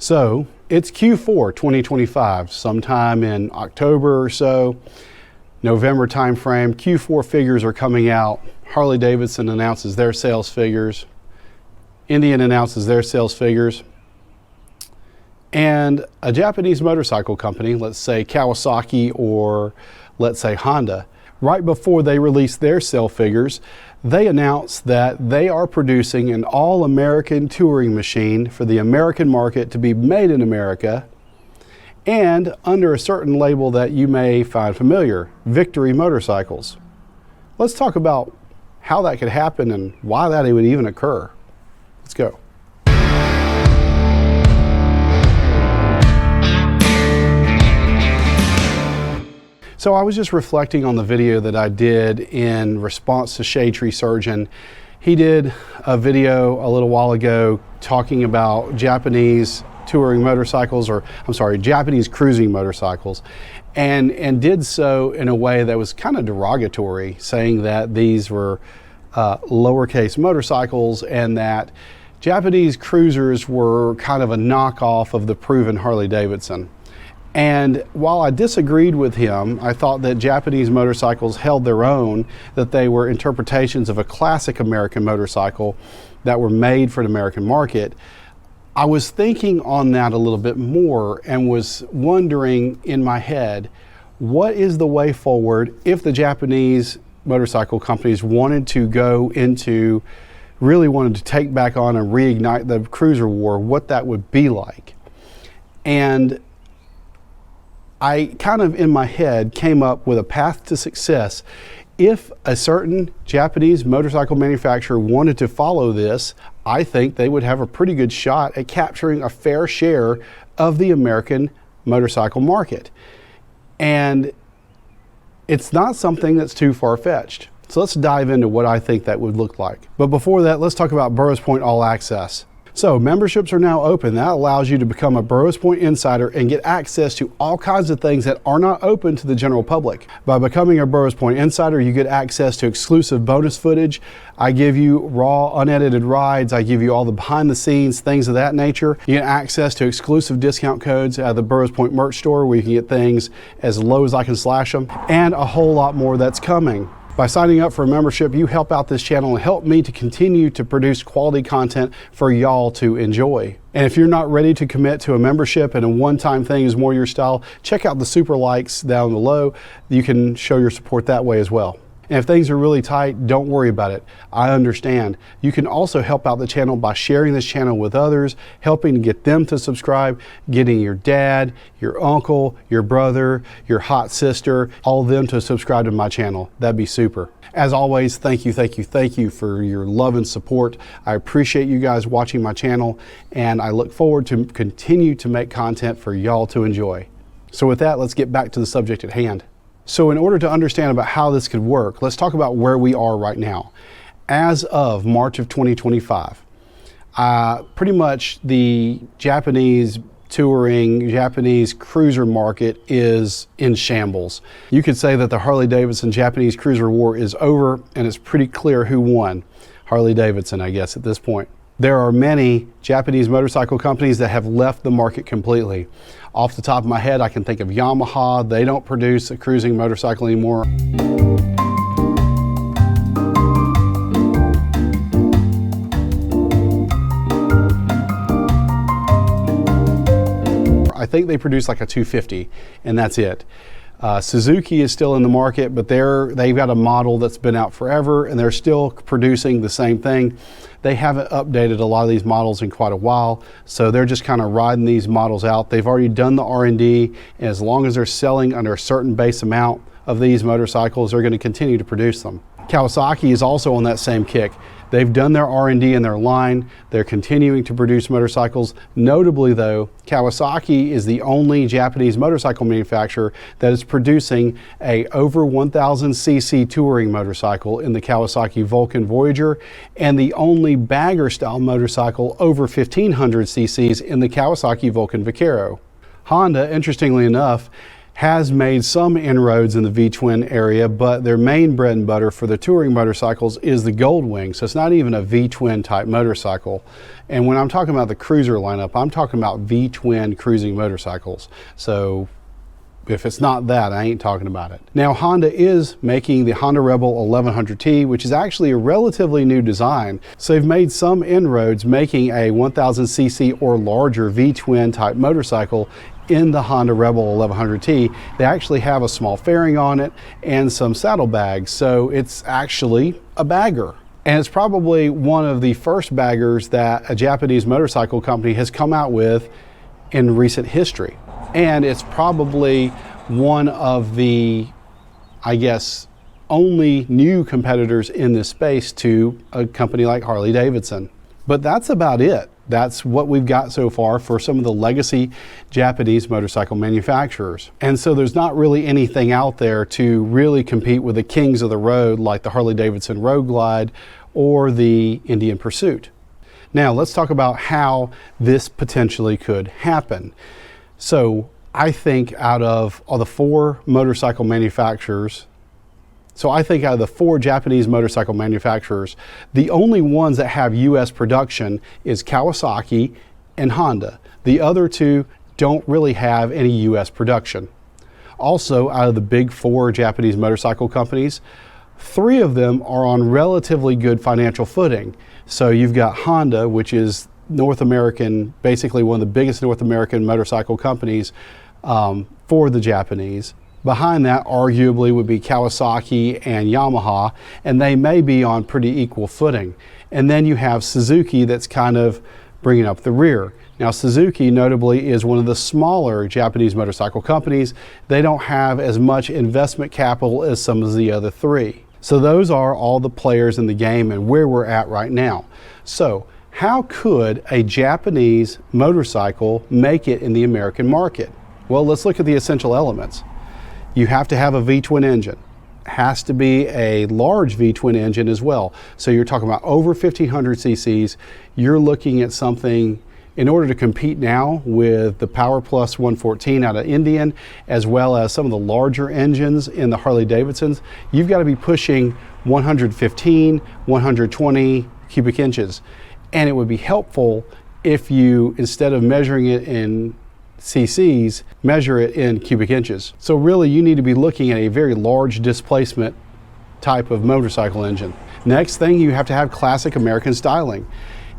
So it's Q4 2025, sometime in October or so, November timeframe. Q4 figures are coming out. Harley-Davidson announces their sales figures. Indian announces their sales figures. And a Japanese motorcycle company, let's say Kawasaki or let's say Honda, right before they release their sales figures, they announced that they are producing an all-American touring machine for the American market to be made in America and under a certain label that you may find familiar, Victory Motorcycles. Let's talk about how that could happen and why that would even occur. Let's go. So I was just reflecting on the video that I did in response to Shade Tree Surgeon. He did a video a little while ago talking about Japanese touring motorcycles, or I'm sorry, Japanese cruising motorcycles, and did so in a way that was kind of derogatory, saying that these were lowercase motorcycles and that Japanese cruisers were kind of a knockoff of the proven Harley-Davidson. And while I disagreed with him, I thought that Japanese motorcycles held their own, that they were interpretations of a classic American motorcycle that were made for the American market. I was thinking on that a little bit more and was wondering in my head, what is the way forward if the Japanese motorcycle companies wanted to really wanted to take back on and reignite the cruiser war, what that would be like. And I kind of in my head came up with a path to success. If a certain Japanese motorcycle manufacturer wanted to follow this, I think they would have a pretty good shot at capturing a fair share of the American motorcycle market. And it's not something that's too far-fetched. So let's dive into what I think that would look like. But before that, let's talk about Burroughs Point All Access. So memberships are now open. That allows you to become a Burroughs Point Insider and get access to all kinds of things that are not open to the general public. By becoming a Burroughs Point Insider, you get access to exclusive bonus footage. I give you raw, unedited rides. I give you all the behind the scenes, things of that nature. You get access to exclusive discount codes at the Burroughs Point merch store where you can get things as low as I can slash them, and a whole lot more that's coming. By signing up for a membership, you help out this channel and help me to continue to produce quality content for y'all to enjoy. And if you're not ready to commit to a membership and a one-time thing is more your style, check out the super likes down below. You can show your support that way as well. And if things are really tight, don't worry about it. I understand. You can also help out the channel by sharing this channel with others, helping to get them to subscribe, getting your dad, your uncle, your brother, your hot sister, all of them to subscribe to my channel. That'd be super. As always, thank you for your love and support. I appreciate you guys watching my channel, and I look forward to continue to make content for y'all to enjoy. So with that, let's get back to the subject at hand. So in order to understand about how this could work, let's talk about where we are right now. As of March of 2025, pretty much the Japanese touring, Japanese cruiser market is in shambles. You could say that the Harley-Davidson Japanese cruiser war is over, and it's pretty clear who won. Harley-Davidson, I guess, at this point. There are many Japanese motorcycle companies that have left the market completely. Off the top of my head, I can think of Yamaha. They don't produce a cruising motorcycle anymore. I think they produce like a 250, and that's it. Suzuki is still in the market, but they've got a model that's been out forever, and they're still producing the same thing. They haven't updated a lot of these models in quite a while, so they're just kind of riding these models out. They've already done the R&D, and as long as they're selling under a certain base amount of these motorcycles, they're going to continue to produce them. Kawasaki is also on that same kick. They've done their R&D in their line. They're continuing to produce motorcycles. Notably though, Kawasaki is the only Japanese motorcycle manufacturer that is producing a over 1,000 cc touring motorcycle in the Kawasaki Vulcan Voyager, and the only bagger style motorcycle over 1,500 cc's in the Kawasaki Vulcan Vaquero. Honda, interestingly enough, has made some inroads in the V-twin area, but their main bread and butter for the touring motorcycles is the Goldwing. So it's not even a V-twin type motorcycle. And when I'm talking about the cruiser lineup, I'm talking about V-twin cruising motorcycles. So if it's not that, I ain't talking about it. Now, Honda is making the Honda Rebel 1100T, which is actually a relatively new design. So they've made some inroads making a 1000cc or larger V-twin type motorcycle in the Honda Rebel 1100T. They actually have a small fairing on it and some saddlebags, so it's actually a bagger. And it's probably one of the first baggers that a Japanese motorcycle company has come out with in recent history. And it's probably one of the, I guess, only new competitors in this space to a company like Harley-Davidson. But that's about it. That's what we've got so far for some of the legacy Japanese motorcycle manufacturers. And so there's not really anything out there to really compete with the kings of the road like the Harley-Davidson Road Glide or the Indian Pursuit. Now let's talk about how this potentially could happen. So I think out of all the four motorcycle manufacturers, out of the four Japanese motorcycle manufacturers, the only ones that have US production is Kawasaki and Honda. The other two don't really have any US production. Also, out of the big four Japanese motorcycle companies, three of them are on relatively good financial footing. So you've got Honda, which is North American, basically one of the biggest North American motorcycle companies for the Japanese. Behind that arguably would be Kawasaki and Yamaha, and they may be on pretty equal footing. And then you have Suzuki that's kind of bringing up the rear. Now Suzuki notably is one of the smaller Japanese motorcycle companies. They don't have as much investment capital as some of the other three. So those are all the players in the game and where we're at right now. So how could a Japanese motorcycle make it in the American market? Well, let's look at the essential elements. You have to have a V-twin engine. Has to be a large V-twin engine as well. So you're talking about over 1500 cc's. You're looking at something, in order to compete now with the Power Plus 114 out of Indian, as well as some of the larger engines in the Harley-Davidsons, you've got to be pushing 115, 120 cubic inches. And it would be helpful if you, instead of measuring it in cc's, measure it in cubic inches. So really you need to be looking at a very large displacement type of motorcycle engine. Next thing, you have to have classic American styling.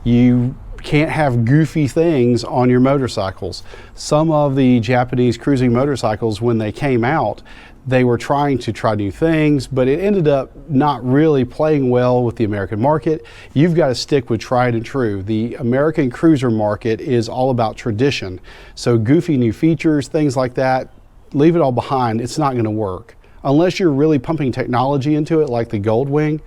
You can't have goofy things on your motorcycles. Some of the Japanese cruising motorcycles, when they came out, they were trying to try new things, but it ended up not really playing well with the American market. You've got to stick with tried and true. The American cruiser market is all about tradition. So goofy new features, things like that, leave it all behind. It's not going to work. Unless you're really pumping technology into it, like the Goldwing,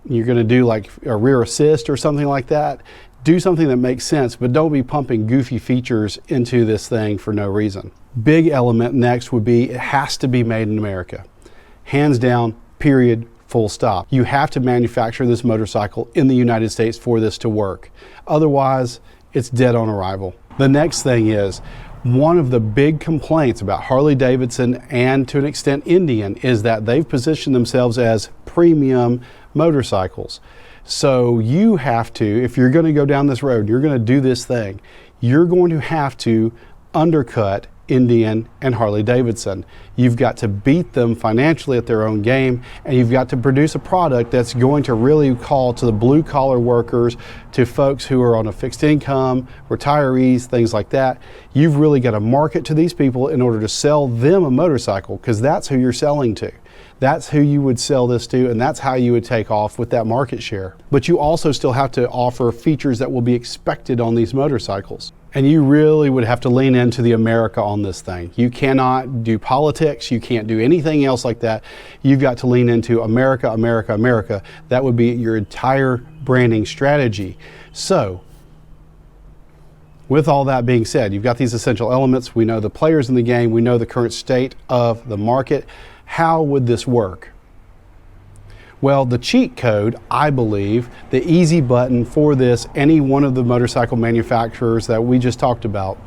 you're going to do like a rear assist or something like that. Do something that makes sense, but don't be pumping goofy features into this thing for no reason. Big element next would be it has to be made in America. Hands down, period, full stop. You have to manufacture this motorcycle in the United States for this to work. Otherwise, it's dead on arrival. The next thing is, one of the big complaints about Harley-Davidson and to an extent Indian is that they've positioned themselves as premium motorcycles. So you have to, if you're going to go down this road, you're going to do this thing, you're going to have to undercut Indian and Harley-Davidson. You've got to beat them financially at their own game, and you've got to produce a product that's going to really call to the blue-collar workers, to folks who are on a fixed income, retirees, things like that. You've really got to market to these people in order to sell them a motorcycle, because that's who you're selling to. That's who you would sell this to, and that's how you would take off with that market share. But you also still have to offer features that will be expected on these motorcycles. And you really would have to lean into the America on this thing. You cannot do politics, you can't do anything else like that. You've got to lean into America, America, America. That would be your entire branding strategy. So, with all that being said, you've got these essential elements. We know the players in the game, we know the current state of the market. How would this work? Well, the cheat code, I believe, the easy button for this, any one of the motorcycle manufacturers that we just talked about,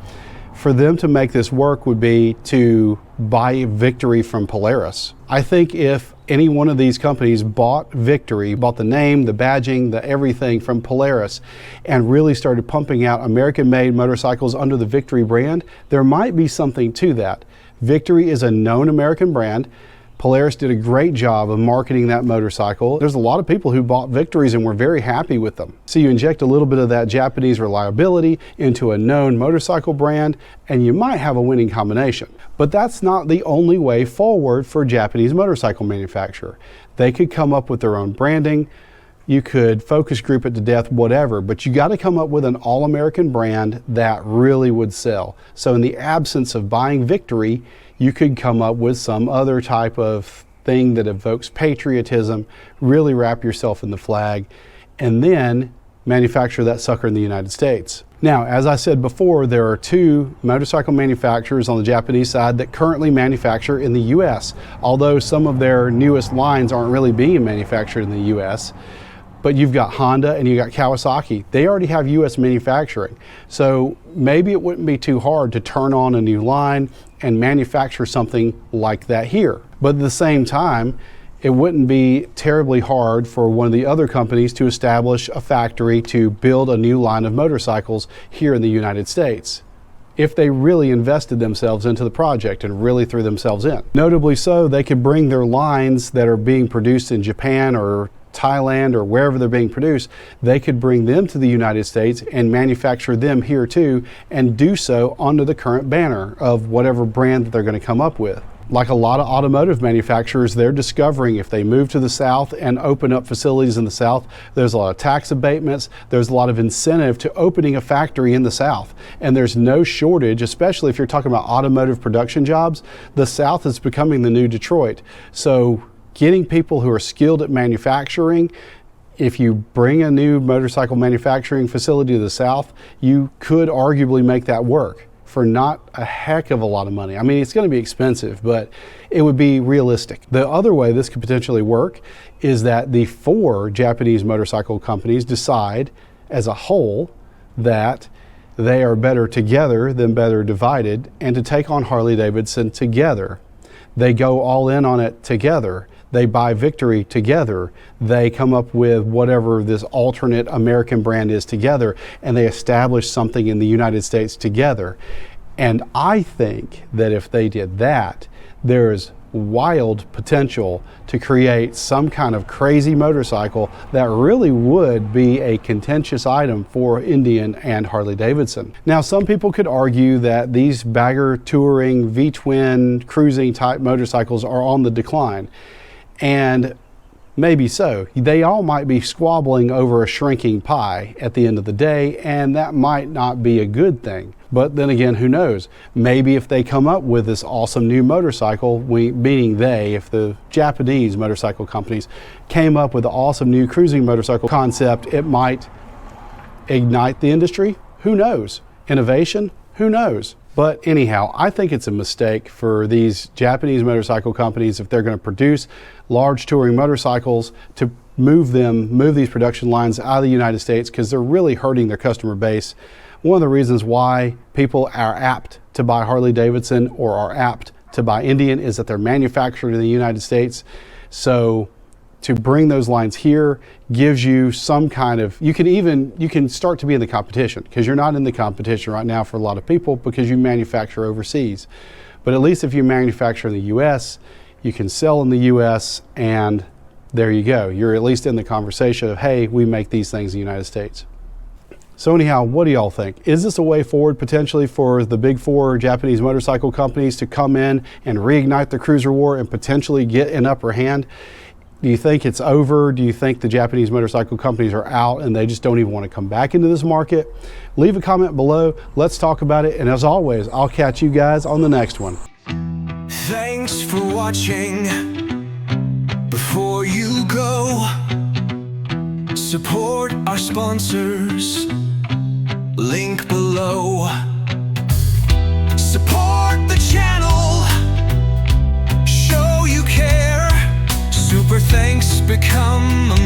for them to make this work would be to buy Victory from Polaris. I think if any one of these companies bought Victory, bought the name, the badging, the everything from Polaris, and really started pumping out American-made motorcycles under the Victory brand, there might be something to that. Victory is a known American brand. Polaris did a great job of marketing that motorcycle. There's a lot of people who bought Victories and were very happy with them. So you inject a little bit of that Japanese reliability into a known motorcycle brand, and you might have a winning combination. But that's not the only way forward for a Japanese motorcycle manufacturer. They could come up with their own branding. You could focus group it to death, whatever, but you got to come up with an all-American brand that really would sell. So in the absence of buying Victory, you could come up with some other type of thing that evokes patriotism, really wrap yourself in the flag, and then manufacture that sucker in the United States. Now, as I said before, there are 2 motorcycle manufacturers on the Japanese side that currently manufacture in the US, although some of their newest lines aren't really being manufactured in the US. But you've got Honda and you've got Kawasaki. They already have US manufacturing. So maybe it wouldn't be too hard to turn on a new line and manufacture something like that here. But at the same time, it wouldn't be terribly hard for one of the other companies to establish a factory to build a new line of motorcycles here in the United States, if they really invested themselves into the project and really threw themselves in. Notably so, they could bring their lines that are being produced in Japan or Thailand or wherever they're being produced, they could bring them to the United States and manufacture them here too, and do so under the current banner of whatever brand that they're going to come up with. Like a lot of automotive manufacturers, they're discovering if they move to the South and open up facilities in the South, there's a lot of tax abatements, there's a lot of incentive to opening a factory in the South. And there's no shortage, especially if you're talking about automotive production jobs, the South is becoming the new Detroit. So getting people who are skilled at manufacturing, if you bring a new motorcycle manufacturing facility to the South, you could arguably make that work for not a heck of a lot of money. I mean, it's going to be expensive, but it would be realistic. The other way this could potentially work is that the 4 Japanese motorcycle companies decide as a whole that they are better together than better divided, and to take on Harley-Davidson together. They go all in on it together. They buy Victory together. They come up with whatever this alternate American brand is together, and they establish something in the United States together. And I think that if they did that, there's wild potential to create some kind of crazy motorcycle that really would be a contentious item for Indian and Harley-Davidson. Now, some people could argue that these bagger touring V-twin cruising type motorcycles are on the decline. And maybe so. They all might be squabbling over a shrinking pie at the end of the day, and that might not be a good thing. But then again, who knows? Maybe if they come up with this awesome new motorcycle, meaning if the Japanese motorcycle companies came up with an awesome new cruising motorcycle concept, it might ignite the industry. Who knows? Innovation? Who knows? But anyhow, I think it's a mistake for these Japanese motorcycle companies, if they're going to produce large touring motorcycles, to move these production lines out of the United States, because they're really hurting their customer base. One of the reasons why people are apt to buy Harley-Davidson or are apt to buy Indian is that they're manufactured in the United States. So to bring those lines here gives you some kind of, you can start to be in the competition, because you're not in the competition right now for a lot of people because you manufacture overseas. But at least if you manufacture in the US, you can sell in the US, and there you go. You're at least in the conversation of, hey, we make these things in the United States. So anyhow, what do y'all think? Is this a way forward potentially for the big 4 Japanese motorcycle companies to come in and reignite the cruiser war and potentially get an upper hand? Do you think it's over? Do you think the Japanese motorcycle companies are out and they just don't even want to come back into this market? Leave a comment below. Let's talk about it. And as always, I'll catch you guys on the next one. Thanks for watching. Before you go, support our sponsors. Link below. Support the channel. Show you care. Super thanks become a